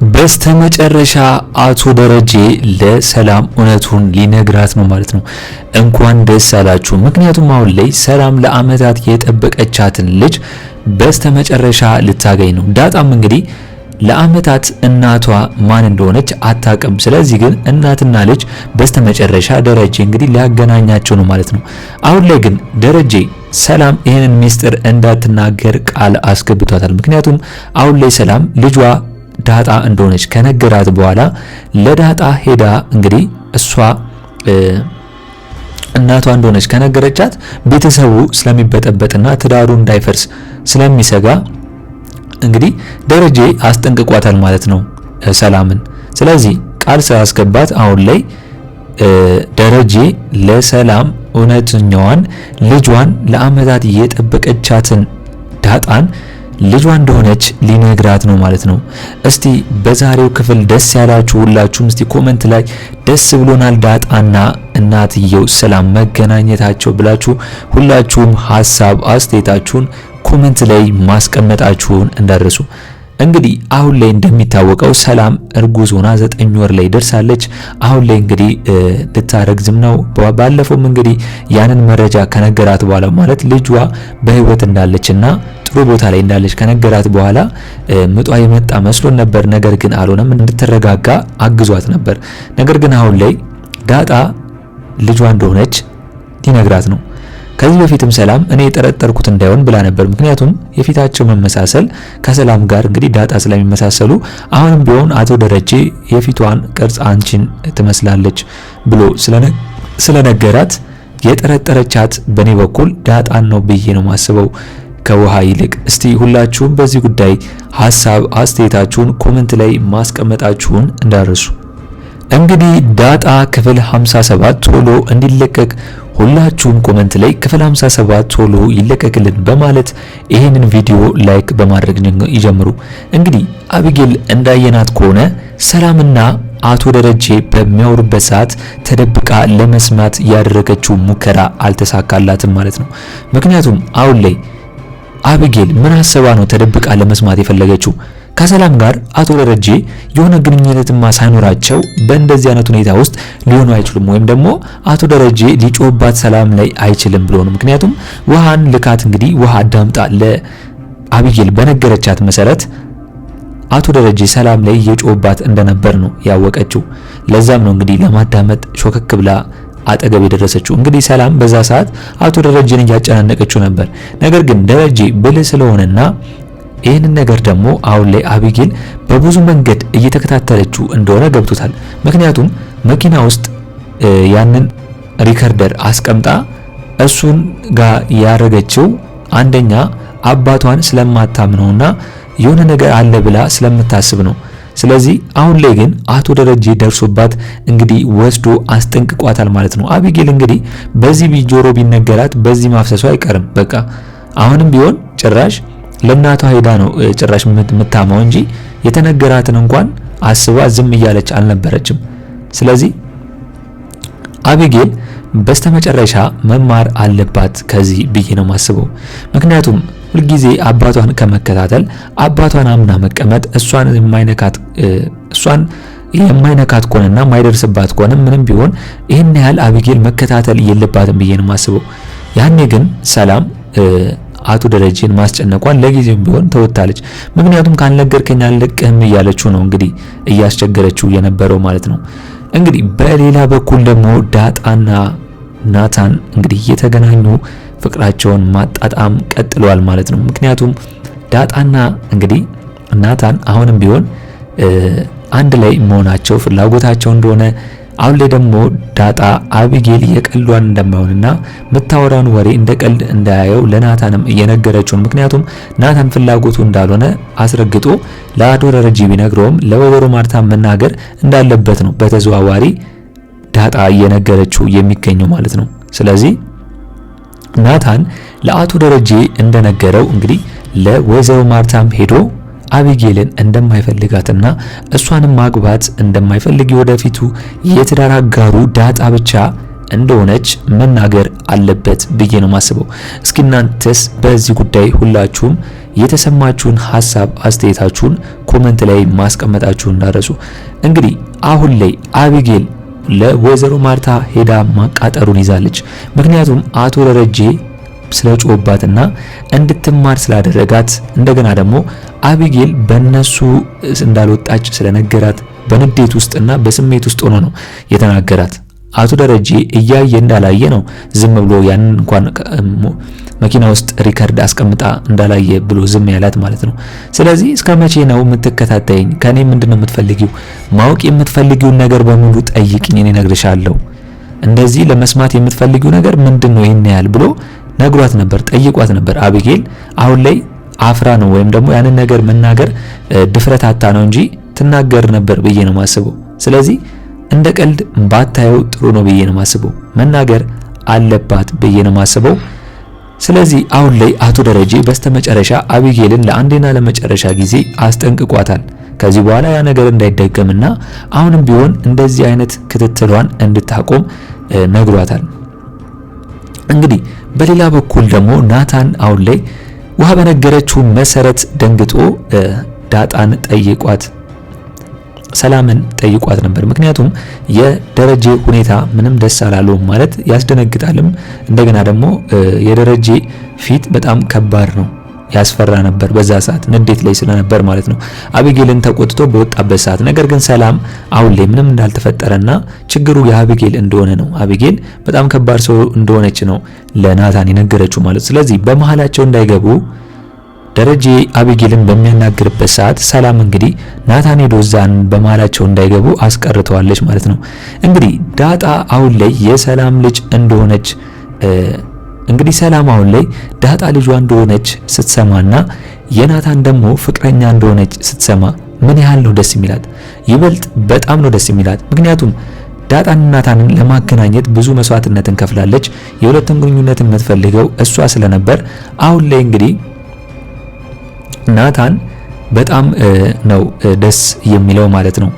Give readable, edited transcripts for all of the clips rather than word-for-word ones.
በስተመጨረሻ አቶ ደረጀ ለሰላም እውነቱን ሊነግራት ነው ማለት ነው። እንኳን ደስ አላችሁ። ምክንያቱም አሁን ላይ ሰላም ለአመታት የጠበቀቻትን ልጅ በስተመጨረሻ ልታገኝ ነው። ዳጣም እንግዲህ ለአመታት እናቷ ማን እንደሆነች አታውቅም። ስለዚህ ግን እናትና ልጅ በስተመጨረሻ ደረጀ እንግዲህ ሊያገናኛቸው ነው ማለት ነው። አሁን ላይ ግን ደረጀ ሰላም ይህንን ሚስጥር እንዳትናገር ቃል አስገብቷታል። ምክንያቱም አሁን ላይ ሰላም ልጇ ዳጣ እንደሆነች ከነገራት በኋላ ለዳጣ ሄዳ እንግዲህ እሷ እናቷ እንደሆነች ከነገረቻት ቤተሰቡ ስለሚበጠበጥና ትዳሩ እንዳይፈርስ ስለሚሰጋ እንግዲህ ደረጀ አስጠንቅቋታል ማለት ነው ሰላምን። ስለዚህ ቃል ስላስገባት አሁን ላይ ደረጀ ለሰላም እውነተኛዋን ልጇን ለአመታት የጠበቀቻትን ዳጣን ልጇ እንደሆነች ሊነግራት ነው ማለት ነው። እስቲ በዛሬው ክፍል ደስ ያላችሁ ሁላችሁም እስቲ ኮሜንት ላይ ደስ ብሎናል ዳጣና እናትየው ሰላም መገናኘታቸው ብላችሁ ሁላችሁም ሐሳብ አስተያየታችሁን ኮሜንት ላይ ማስቀመጣችሁን እንዳትረሱ። እንግዲህ አሁን ላይ እንደሚታወቀው ሰላም እርጉዝ ሆና 9 ወር ላይ ደርሳለች። አሁን ላይ እንግዲህ ልታረግዝም ነው። ባለፈውም እንግዲህ ያንን መረጃ ከነገራት በኋላ ማለት ልጇ በህይወት እንዳለችና ጥሩ ቦታ ላይ እንዳለች ከነገራት በኋላ ምጧ የመጣ መስሎን ነበር። ነገር ግን አልሆነም። እንድትረጋጋ አግዟት ነበር። ነገር ግን አሁን ላይ ዳጣ ልጇ እንደሆነች ሊነግራት ነው። ከዚህ በፊትም ሰላም እኔ የጠረጠርኩት እንዳይሆን ብላ ነበር። ምክንያቱም የፊታቸው መመሳሰል ከሰላም ጋር እንግዲህ ዳጣ ስለሚመሳሰሉ አሁንም ቢሆን አቶ ደረጀ የፊቷን ቅርጽ አንቺን ትመስላለች ብሎ ስለነገራት የጠረጠረቻት በኔ በኩል ዳጣን ነው ብዬ ነው ማስበው ከውሃ ይልቅ። እስቲ ሁላችሁም በዚህ ጉዳይ ሐሳብ አስተያየታችሁን ኮሜንት ላይ ማስቀመጣችሁን እንዳትረሱ። እንግዲህ ዳጣ ክፍል 57 ቶሎ እንዲለቀቅ ሁላችሁም ኮሜንት ላይ ክፍል 57 ቶሎ ይለቀቅልን በማለት ይሄንን ቪዲዮ ላይክ በማድረግ ይጀምሩ። እንግዲህ አቢጌል እንዳየናት ከሆነ ሰላምና አቶ ደረጀ በሚያወሩበት ሰዓት ተደብቃ ለመስማት ያደረገችው ሙከራ አልተሳካላትም ማለት ነው። ምክንያቱም አሁን ላይ አቢጌል ምን አስባ ነው ተደብቃ ለመስማት የፈለገችው? ከሰላም ጋር አቶ ደረጀ የሆነ ግንኙነትማ ሳይኖራቸው በእንደዚህ አይነት ሁኔታ ውስጥ ሊሆኑ አይችሉም። ወይም ደግሞ አቶ ደረጀ ሊጮባት ሰላም ላይ አይችልም ብሎ ነው። ምክንያቱም ውሃን ልካት እንግዲህ ውሃ አዳምጣ ለአቢጌል በነገረቻት መሰረት አቶ ደረጀ ሰላም ላይ እየጮባት እንደነበር ነው ያወቀችው። ለዛም ነው እንግዲህ ለማዳመጥ ሾከክ ብላ አጠገብ የደረሰችው። እንግዲህ ሰላም በዛ ሰዓት አቶ ደረጀን እያጨናነቀችው ነበር። ነገር ግን ደረጀ ብልህ ስለሆነና ይህንን ነገር ደግሞ አሁን ላይ አቢጌል በብዙ መንገድ እየተከታተለችው እንደሆነ ገብቶታል። ምክንያቱም መኪና ውስጥ ያንን ሪከርደር አስቀምጣ እሱን ጋር ያረገችው አንደኛ አባቷን ስለማታምነውና የሆነ ነገር አለ ብላ ስለምታስብ ነው። ስለዚህ አሁን ላይ ግን አቶ ደረጀ ደርሶባት እንግዲህ ወስዶ አስጠንቅቋታል ማለት ነው። አቢጌል እንግዲህ በዚህ ጆሮ ቢነገራት በዚህ ማፍሰሱ አይቀርም። በቃ አሁንም ቢሆን ጭራሽ ለእናቷ ሄዳ ነው ጭራሽ የምታማው እንጂ የተነገራትን እንኳን አስባ ዝም እያለች አልነበረችም። ስለዚህ አቢጌል በስተመጨረሻ መማር አለባት ከዚህ ብዬ ነው ማስበው። ምክንያቱም ሁልጊዜ አባቷን ከመከታተል አባቷን አምና መቀመጥ እሷን የማይነካት ከሆነና የማይደርስባት ከሆነ ምንም ቢሆን ይሄን ያህል አቢጌል መከታተል የለባትም ብዬ ነው ማስበው። ያኔ ግን ሰላም አቶ ደረጀን ማስጨነቋን ለጊዜውም ቢሆን ተወታለች። ምክንያቱም ካልነገርከኝ አልለቅህም እያለችው ነው እንግዲህ እያስቸገረችው የነበረው ማለት ነው። እንግዲህ በሌላ በኩል ደግሞ ዳጣና ናታን እንግዲህ እየተገናኙ ፍቅራቸውን ማጣጣም ቀጥለዋል ማለት ነው። ምክንያቱም ዳጣና እንግዲህ ናታን አሁንም ቢሆን አንድ ላይ መሆናቸው ፍላጎታቸው እንደሆነ አሁን ላይ ደግሞ ዳጣ አቢጌል የቀልዷን እንደማይሆንና የምታወራውን ወሬ እንደ ቀልድ እንዳያየው ለናታንም እየነገረችው። ምክንያቱም ናታን ፍላጎቱ እንዳልሆነ አስረግጦ ለአቶ ደረጀ ቢነግረውም ለወይዘሮ ማርታ መናገር እንዳለበት ነው በተዘዋዋሪ ዳጣ እየነገረችው የሚገኘው ማለት ነው። ስለዚህ ናታን ለአቶ ደረጀ እንደነገረው እንግዲህ ለወይዘሮ ማርታም ሄዶ አቢጌልን እንደማይፈልጋትና እሷንም ማግባት እንደማይፈልግ ወደፊቱ የትዳር አጋሩ ዳጣ ብቻ እንደሆነች መናገር አለበት ብዬ ነው ማስበው። እስኪ እናንተስ በዚህ ጉዳይ ሁላችሁም የተሰማችሁን ሐሳብ አስተያየታችሁን ኮመንት ላይ ማስቀመጣችሁን እንዳረሱ። እንግዲህ አሁን ላይ አቢጌል ለወይዘሮ ማርታ ሄዳ ማቃጠሩን ይዛለች። ምክንያቱም አቶ ደረጀ ስለጮባትና እንድትማር ስላደረጋት እንደገና ደግሞ አቢጌል በእነሱ እንዳልወጣች ስለነገራት በንዴት ውስጥና በስሜት ውስጥ ሆኖ ነው የተናገራት። አቶ ደረጀ እያየ እንዳላየ ነው ዝም ብሎ ያንን እንኳን መኪና ውስጥ ሪከርድ አስቀምጣ እንዳላየ ብሎ ዝም ያላት ማለት ነው። ስለዚህ እስከ መቼ ነው የምትከታተይኝ? ከኔ ምንድነው የምትፈልጊው? ማወቅ የምትፈልጊውን ነገር በሙሉ ጠይቅኝ፣ እኔ እነግርሻለሁ። እንደዚህ ለመስማት የምትፈልጊው ነገር ምንድነው ይሄን ያህል ብሎ ነግሯት ነበር፣ ጠይቋት ነበር። አቢጌል አሁን ላይ አፍራ ነው ወይም ደግሞ ያንን ነገር መናገር ድፍረት አታ ነው እንጂ ትናገር ነበር ብዬ ነው ማስበው። ስለዚህ እንደ ቀልድ ባታየው ጥሩ ነው ብዬ ነው ማስበው። መናገር አለባት ብዬ ነው ማስበው። ስለዚህ አሁን ላይ አቶ ደረጀ በስተመጨረሻ አቢጌልን ለአንዴና ለመጨረሻ ጊዜ አስጠንቅቋታል። ከዚህ በኋላ ያ ነገር እንዳይደገምና አሁንም ቢሆን እንደዚህ አይነት ክትትሏን እንድታቆም ነግሯታል። እንግዲህ በሌላ በኩል ደግሞ ናታን አሁን ላይ ውሃ በነገረችው መሰረት ደንግጦ ዳጣን ጠይቋት ሰላምን ጠይቋት ነበር። ምክንያቱም የደረጀ ሁኔታ ምንም ደስ አላለውም ማለት ያስደነግጣልም። እንደገና ደግሞ የደረጀ ፊት በጣም ከባድ ነው፣ ያስፈራ ነበር በዛ ሰዓት ንዴት ላይ ስለነበር ማለት ነው። አቢጌልን ተቆጥቶ በወጣበት ሰዓት ነገር ግን ሰላም አሁን ላይ ምንም እንዳልተፈጠረና ችግሩ የአቢጌል እንደሆነ ነው፣ አቢጌል በጣም ከባድ ሰው እንደሆነች ነው ለናታን የነገረችው ማለት። ስለዚህ በመሃላቸው እንዳይገቡ ደረጀ አቢጌልን በሚያናግርበት ሰዓት ሰላም እንግዲህ ናታን ሄዶ ዛን በመሃላቸው እንዳይገቡ አስቀርተዋለች ማለት ነው። እንግዲህ ዳጣ አሁን ላይ የሰላም ልጅ እንደሆነች እንግዲህ ሰላም አሁን ላይ ዳጣ ልጇ እንደሆነች ስትሰማና የናታን ደግሞ ፍቅረኛ እንደሆነች ስትሰማ ምን ያህል ነው ደስ የሚላት? ይበልጥ በጣም ነው ደስ የሚላት። ምክንያቱም ዳጣን ናታንን ለማገናኘት ብዙ መስዋዕትነትን ከፍላለች። የሁለቱን ግንኙነት የምትፈልገው እሷ ስለነበር አሁን ላይ እንግዲህ ናታን በጣም ነው ደስ የሚለው ማለት ነው፣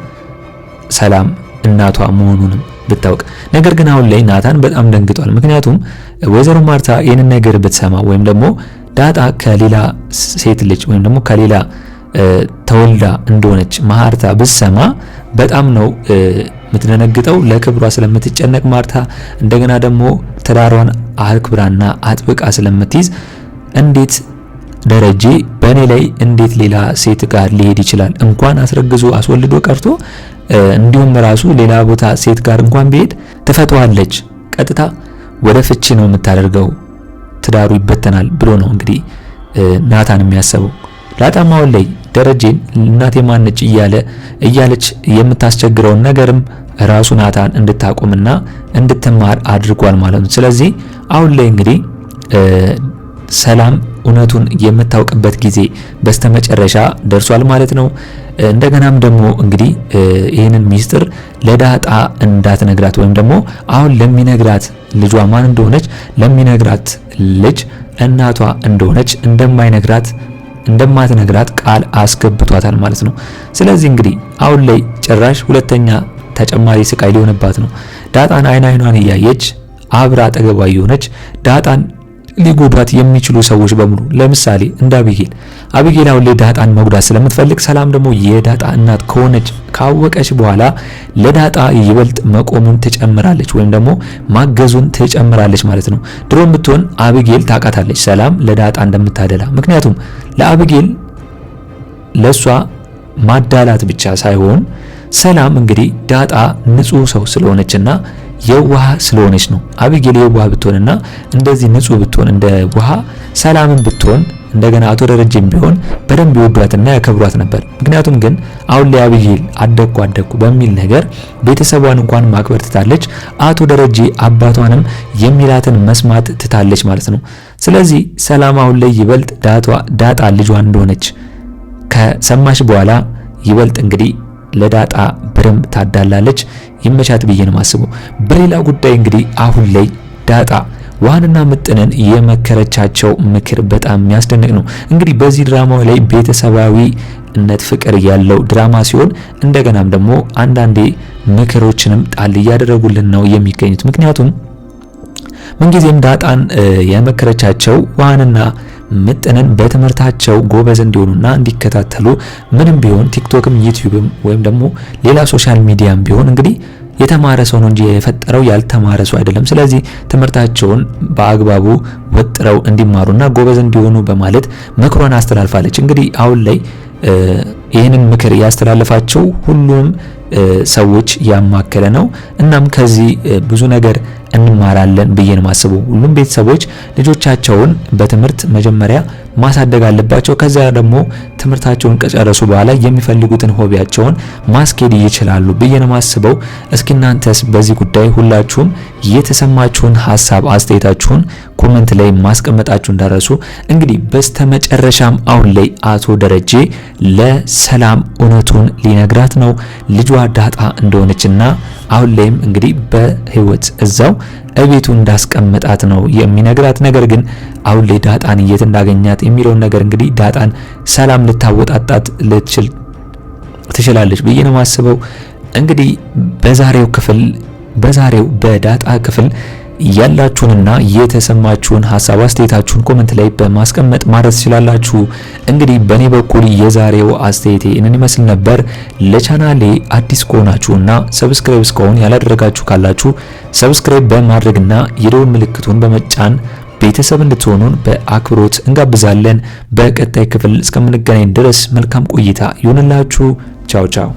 ሰላም እናቷ መሆኑንም ብታውቅ። ነገር ግን አሁን ላይ ናታን በጣም ደንግጧል። ምክንያቱም ወይዘሮ ማርታ ይህንን ነገር ብትሰማ ወይም ደግሞ ዳጣ ከሌላ ሴት ልጅ ወይም ደግሞ ከሌላ ተወልዳ እንደሆነች ማርታ ብትሰማ በጣም ነው የምትደነግጠው። ለክብሯ ስለምትጨነቅ ማርታ እንደገና ደግሞ ትዳሯን አክብራና አጥብቃ ስለምትይዝ እንዴት ደረጀ በእኔ ላይ እንዴት ሌላ ሴት ጋር ሊሄድ ይችላል? እንኳን አስረግዞ አስወልዶ ቀርቶ እንዲሁም ራሱ ሌላ ቦታ ሴት ጋር እንኳን ቢሄድ ትፈቷለች፣ ቀጥታ ወደ ፍቺ ነው የምታደርገው፣ ትዳሩ ይበተናል ብሎ ነው እንግዲህ ናታን የሚያስበው። ዳጣም አሁን ላይ ደረጀን እናቴ ማነች እያለች የምታስቸግረውን ነገርም ራሱ ናታን እንድታቆምና እንድትማር አድርጓል ማለት ነው። ስለዚህ አሁን ላይ እንግዲህ ሰላም እውነቱን የምታውቅበት ጊዜ በስተመጨረሻ ደርሷል ማለት ነው። እንደገናም ደግሞ እንግዲህ ይህንን ሚስጥር ለዳጣ እንዳትነግራት ወይም ደግሞ አሁን ለሚነግራት ልጇ ማን እንደሆነች ለሚነግራት ልጅ እናቷ እንደሆነች እንደማትነግራት ቃል አስገብቷታል ማለት ነው። ስለዚህ እንግዲህ አሁን ላይ ጭራሽ ሁለተኛ ተጨማሪ ስቃይ ሊሆንባት ነው። ዳጣን አይኗን እያየች አብራ አጠገቧ የሆነች ዳጣን ሊጎዷት የሚችሉ ሰዎች በሙሉ ለምሳሌ እንደ አቢጌል አሁን ላይ ዳጣን መጉዳት ስለምትፈልግ ሰላም ደግሞ የዳጣ እናት ከሆነች ካወቀች በኋላ ለዳጣ ይበልጥ መቆሙን ትጨምራለች ወይም ደግሞ ማገዙን ትጨምራለች ማለት ነው። ድሮም ብትሆን አቢጌል ታውቃታለች ሰላም ለዳጣ እንደምታደላ። ምክንያቱም ለአቢጌል ለሷ ማዳላት ብቻ ሳይሆን ሰላም እንግዲህ ዳጣ ንጹህ ሰው ስለሆነችና የዋህ ስለሆነች ነው። አቢጌል የዋህ ብትሆንና እንደዚህ ንጹህ ብትሆን እንደ ውሃ ሰላምን ብትሆን እንደገና አቶ ደረጀም ቢሆን በደንብ ይወዷትና ያከብሯት ነበር። ምክንያቱም ግን አሁን ላይ አቢጌል አደኩ በሚል ነገር ቤተሰቧን እንኳን ማክበር ትታለች። አቶ ደረጀ አባቷንም የሚላትን መስማት ትታለች ማለት ነው። ስለዚህ ሰላም አሁን ላይ ይበልጥ ዳጣ ልጇ እንደሆነች ከሰማች በኋላ ይበልጥ እንግዲህ ለዳጣ በደንብ ታዳላለች። ይመቻት ብዬ ነው ማስበው። በሌላ ጉዳይ እንግዲህ አሁን ላይ ዳጣ ዋንና ምጥንን የመከረቻቸው ምክር በጣም የሚያስደንቅ ነው። እንግዲህ በዚህ ድራማው ላይ ቤተሰባዊነት ፍቅር ያለው ድራማ ሲሆን እንደገናም ደግሞ አንዳንዴ ምክሮችንም ጣል እያደረጉልን ነው የሚገኙት። ምክንያቱም ምንጊዜም ዳጣን የመከረቻቸው ዋንና ምጥንን በትምህርታቸው ጎበዝ እንዲሆኑና እንዲከታተሉ ምንም ቢሆን ቲክቶክም ዩቲዩብም ወይም ደግሞ ሌላ ሶሻል ሚዲያም ቢሆን እንግዲህ የተማረ ሰው ነው እንጂ የፈጠረው ያልተማረ ሰው አይደለም። ስለዚህ ትምህርታቸውን በአግባቡ ወጥረው እንዲማሩና ጎበዝ እንዲሆኑ በማለት ምክሯን አስተላልፋለች። እንግዲህ አሁን ላይ ይህንን ምክር ያስተላለፋቸው ሁሉም ሰዎች ያማከለ ነው። እናም ከዚህ ብዙ ነገር እንማራለን ብዬ ነው ማስበው። ሁሉም ቤተሰቦች ልጆቻቸውን በትምህርት መጀመሪያ ማሳደግ አለባቸው። ከዛ ደግሞ ትምህርታቸውን ከጨረሱ በኋላ የሚፈልጉትን ሆቢያቸውን ማስኬድ ይችላሉ ብዬ ነው ማስበው። እስኪ እናንተስ በዚህ ጉዳይ ሁላችሁም የተሰማችሁን ሐሳብ አስተያየታችሁን ኮሜንት ላይ ማስቀመጣችሁ እንዳረሱ። እንግዲህ በስተመጨረሻም አሁን ላይ አቶ ደረጀ ለሰላም እውነቱን ሊነግራት ነው ልጇ ዳጣ እንደሆነችና አሁን ላይም እንግዲህ በህይወት እዛው እቤቱ እንዳስቀመጣት ነው የሚነግራት። ነገር ግን አሁን ላይ ዳጣን የት እንዳገኛት የሚለውን ነገር እንግዲህ ዳጣን ሰላም ልታወጣጣት ትችላለች ብዬ ነው ማስበው። እንግዲህ በዛሬው በዳጣ ክፍል ያላችሁንና የተሰማችሁን ሐሳብ አስተያየታችሁን ኮሜንት ላይ በማስቀመጥ ማድረስ ትችላላችሁ። እንግዲህ በኔ በኩል የዛሬው አስተያየቴ እነን ይመስል ነበር። ለቻናሌ አዲስ ከሆናችሁና ሰብስክራይብ እስካሁን ያላደረጋችሁ ካላችሁ ሰብስክራይብ በማድረግና የደወል ምልክቱን በመጫን ቤተሰብ እንድትሆኑን በአክብሮት እንጋብዛለን። በቀጣይ ክፍል እስከምንገናኝ ድረስ መልካም ቆይታ ይሁንላችሁ። ቻው ቻው።